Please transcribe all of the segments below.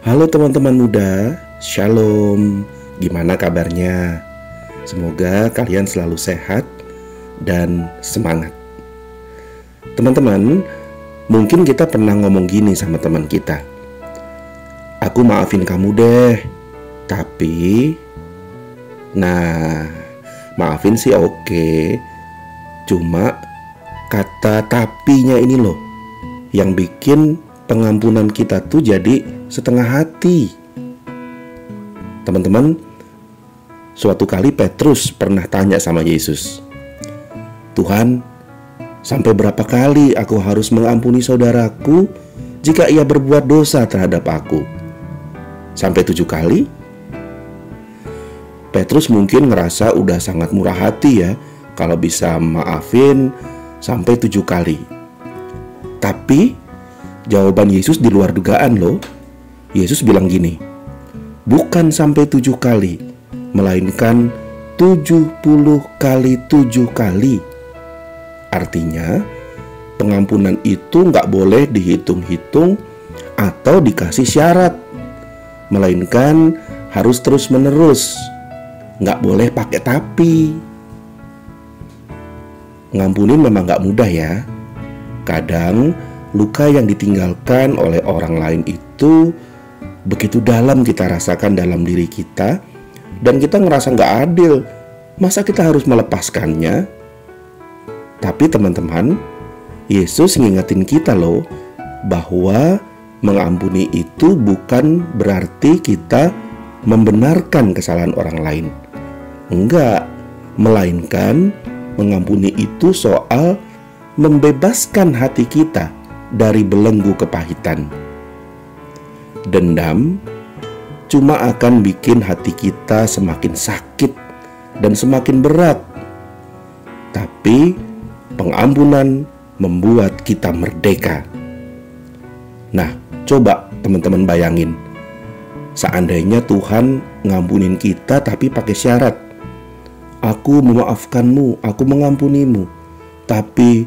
Halo teman-teman muda, Shalom. Gimana kabarnya? Semoga kalian selalu sehat dan semangat. Teman-teman, mungkin kita pernah ngomong gini sama teman kita. Aku maafin kamu deh, tapi... Nah, maafin sih oke. Cuma kata tapinya ini loh yang bikin pengampunan kita tuh jadi setengah hati. Teman-teman, suatu kali Petrus pernah tanya sama Yesus, Tuhan, sampai berapa kali aku harus mengampuni saudaraku jika ia berbuat dosa terhadap aku? Sampai 7 kali? Petrus mungkin ngerasa udah sangat murah hati ya kalau bisa maafin sampai 7 kali. Tapi jawaban Yesus di luar dugaan loh. Yesus bilang gini, bukan sampai 7 kali, melainkan 70 kali 7 kali. Artinya, pengampunan itu nggak boleh dihitung-hitung atau dikasih syarat, melainkan harus terus-menerus, nggak boleh pakai tapi. Ngampunin memang nggak mudah ya. Kadang luka yang ditinggalkan oleh orang lain itu begitu dalam kita rasakan dalam diri kita, dan kita ngerasa nggak adil. Masa kita harus melepaskannya? Tapi teman-teman, Yesus ngingetin kita loh bahwa mengampuni itu bukan berarti kita membenarkan kesalahan orang lain. Enggak, melainkan mengampuni itu soal membebaskan hati kita dari belenggu kepahitan. Dendam cuma akan bikin hati kita semakin sakit dan semakin berat. Tapi pengampunan membuat kita merdeka. Nah, coba teman-teman bayangin, seandainya Tuhan ngampunin kita tapi pakai syarat. Aku memaafkanmu, aku mengampunimu, tapi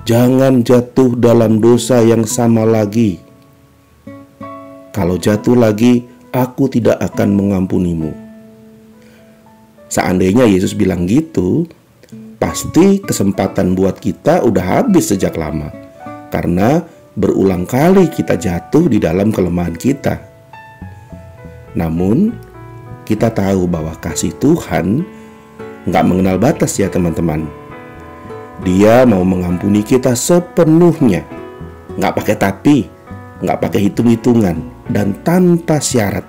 jangan jatuh dalam dosa yang sama lagi. Kalau jatuh lagi, aku tidak akan mengampunimu. Seandainya Yesus bilang gitu, pasti kesempatan buat kita udah habis sejak lama. Karena berulang kali kita jatuh di dalam kelemahan kita. Namun, kita tahu bahwa kasih Tuhan nggak mengenal batas ya teman-teman. Dia mau mengampuni kita sepenuhnya, nggak pakai tapi, nggak pakai hitung-hitungan, dan tanpa syarat.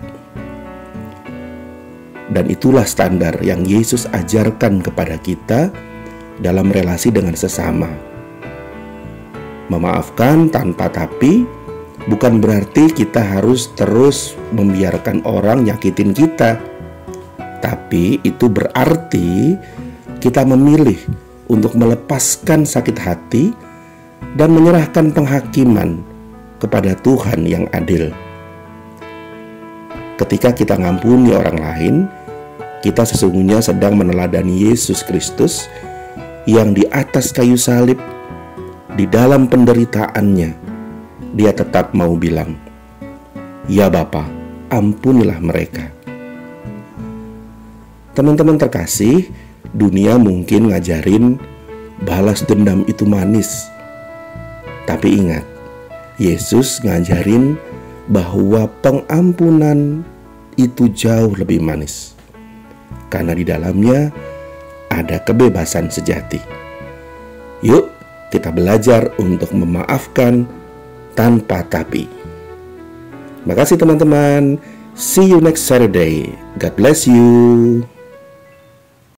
Dan itulah standar yang Yesus ajarkan kepada kita dalam relasi dengan sesama. Memaafkan tanpa tapi bukan berarti kita harus terus membiarkan orang nyakitin kita. Tapi itu berarti kita memilih untuk melepaskan sakit hati dan menyerahkan penghakiman kepada Tuhan yang adil. Ketika kita ngampuni orang lain, kita sesungguhnya sedang meneladani Yesus Kristus yang di atas kayu salib, di dalam penderitaannya, dia tetap mau bilang, "Ya Bapa, ampunilah mereka." Teman-teman terkasih, dunia mungkin ngajarin balas dendam itu manis. Tapi ingat, Yesus ngajarin bahwa pengampunan itu jauh lebih manis. Karena di dalamnya ada kebebasan sejati. Yuk, kita belajar untuk memaafkan tanpa tapi. Makasih teman-teman. See you next Saturday. God bless you.